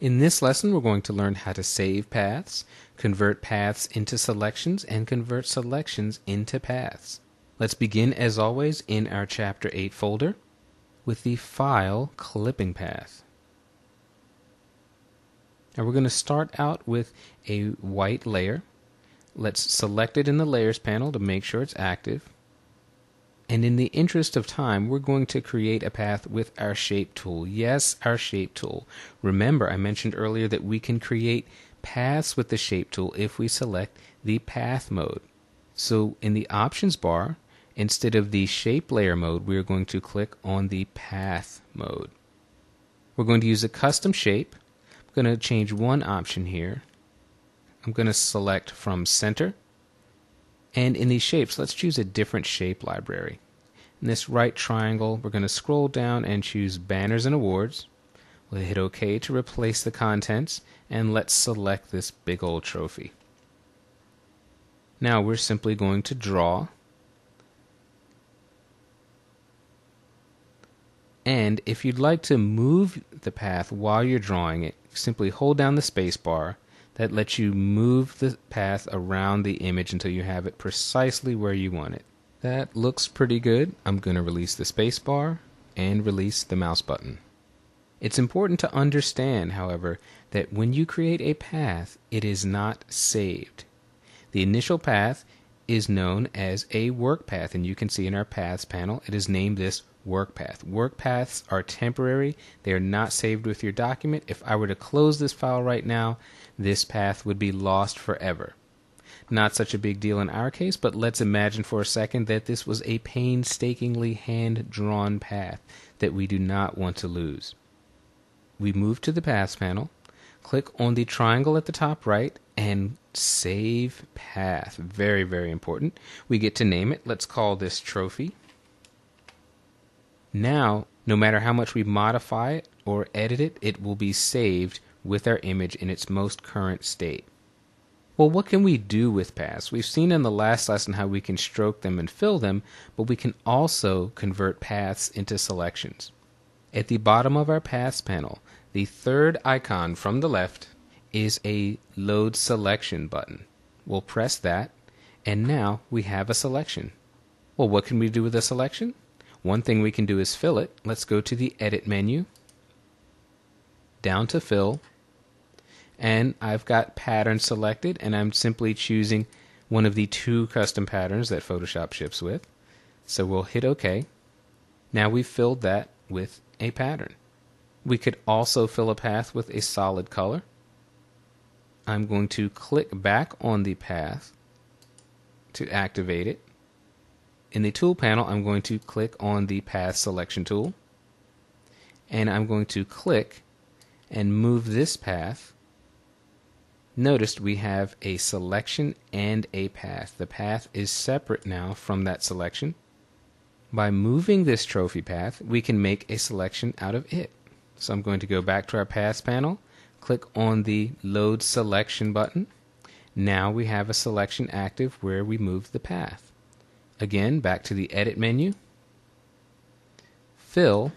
In this lesson, we're going to learn how to save paths, convert paths into selections, and convert selections into paths. Let's begin, as always, in our Chapter 8 folder with the File Clipping Path. Now we're going to start out with a white layer. Let's select it in the Layers panel to make sure it's active. And in the interest of time, we're going to create a path with our Shape tool. Yes, our Shape tool. Remember, I mentioned earlier that we can create paths with the Shape tool if we select the Path mode. So in the Options bar, instead of the Shape Layer mode, we're going to click on the Path mode. We're going to use a custom shape. I'm going to change one option here. I'm going to select from Center. And in these shapes, let's choose a different shape library. In this right triangle, we're going to scroll down and choose Banners and Awards. We'll hit OK to replace the contents, and let's select this big old trophy. Now we're simply going to draw. And if you'd like to move the path while you're drawing it, simply hold down the space bar. That lets you move the path around the image until you have it precisely where you want it. That looks pretty good. I'm going to release the space bar and release the mouse button. It's important to understand, however, that when you create a path, it is not saved. The initial path is known as a work path, and you can see in our Paths panel, it is named this work path. Work paths are temporary. They are not saved with your document. If I were to close this file right now, this path would be lost forever. Not such a big deal in our case, but let's imagine for a second that this was a painstakingly hand-drawn path that we do not want to lose. We move to the Paths panel, click on the triangle at the top right, and Save Path. Very, very important. We get to name it. Let's call this Trophy. Now, no matter how much we modify it or edit it, it will be saved with our image in its most current state. Well, what can we do with paths? We've seen in the last lesson how we can stroke them and fill them, but we can also convert paths into selections. At the bottom of our Paths panel, the third icon from the left is a Load Selection button. We'll press that, and now we have a selection. Well, what can we do with a selection? One thing we can do is fill it. Let's go to the Edit menu, down to Fill, and I've got Pattern selected, and I'm simply choosing one of the two custom patterns that Photoshop ships with. So we'll hit OK. Now we've filled that with a pattern. We could also fill a path with a solid color. I'm going to click back on the path to activate it. In the Tool panel, I'm going to click on the Path Selection tool, and I'm going to click and move this path. Notice we have a selection and a path. The path is separate now from that selection. By moving this trophy path, we can make a selection out of it. So I'm going to go back to our Paths panel, click on the Load Selection button. Now we have a selection active where we moved the path. Again, back to the Edit menu, Fill,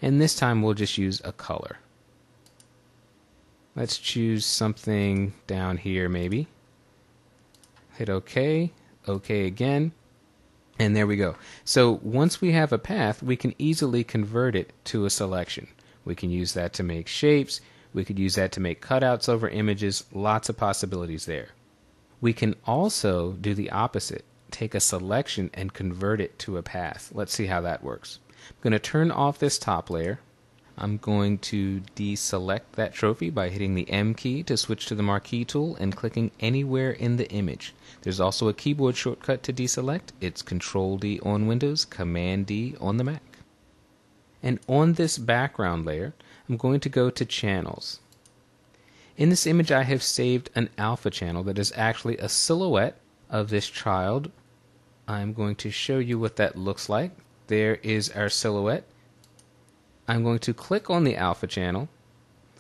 and this time we'll just use a color. Let's choose something down here maybe. Hit OK, OK again, and there we go. So once we have a path, we can easily convert it to a selection. We can use that to make shapes. We could use that to make cutouts over images. Lots of possibilities there. We can also do the opposite. Take a selection and convert it to a path. Let's see how that works. I'm going to turn off this top layer. I'm going to deselect that trophy by hitting the M key to switch to the Marquee tool and clicking anywhere in the image. There's also a keyboard shortcut to deselect. It's Control D on Windows, Command D on the Mac. And on this background layer, I'm going to go to Channels. In this image, I have saved an alpha channel that is actually a silhouette of this child. I'm going to show you what that looks like. There is our silhouette. I'm going to click on the alpha channel,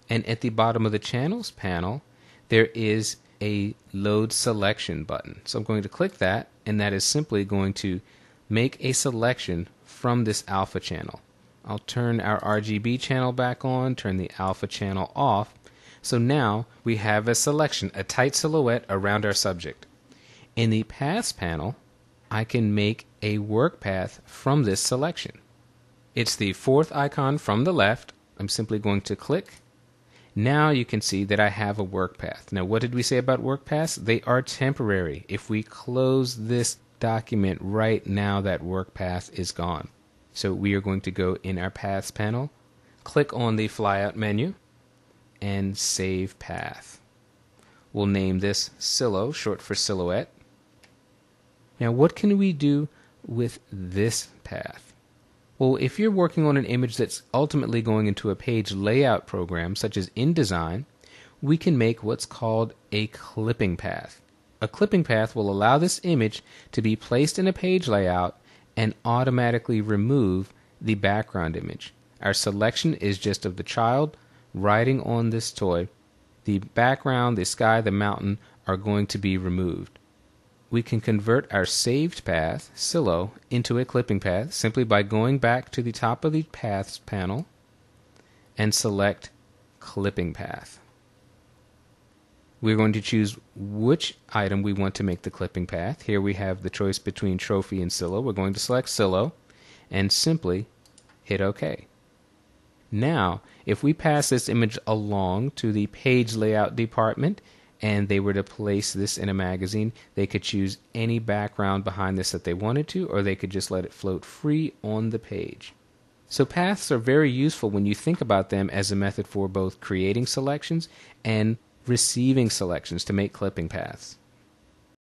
and at the bottom of the Channels panel, there is a Load Selection button. So I'm going to click that, and that is simply going to make a selection from this alpha channel. I'll turn our RGB channel back on, turn the alpha channel off. So now we have a selection, a tight silhouette around our subject. In the Paths panel, I can make a work path from this selection. It's the fourth icon from the left. I'm simply going to click. Now you can see that I have a work path. Now what did we say about work paths? They are temporary. If we close this document right now, that work path is gone. So we are going to go in our Paths panel, click on the flyout menu, and Save Path. We'll name this Silo, short for silhouette. Now what can we do with this path? Well, if you're working on an image that's ultimately going into a page layout program, such as InDesign, we can make what's called a clipping path. A clipping path will allow this image to be placed in a page layout and automatically remove the background image. Our selection is just of the child riding on this toy. The background, the sky, the mountain are going to be removed. We can convert our saved path, Silo, into a clipping path simply by going back to the top of the Paths panel and select Clipping Path. We're going to choose which item we want to make the clipping path. Here we have the choice between Trophy and Silo. We're going to select Silo and simply hit OK. Now, if we pass this image along to the page layout department and they were to place this in a magazine, they could choose any background behind this that they wanted to, or they could just let it float free on the page. So paths are very useful when you think about them as a method for both creating selections and receiving selections to make clipping paths.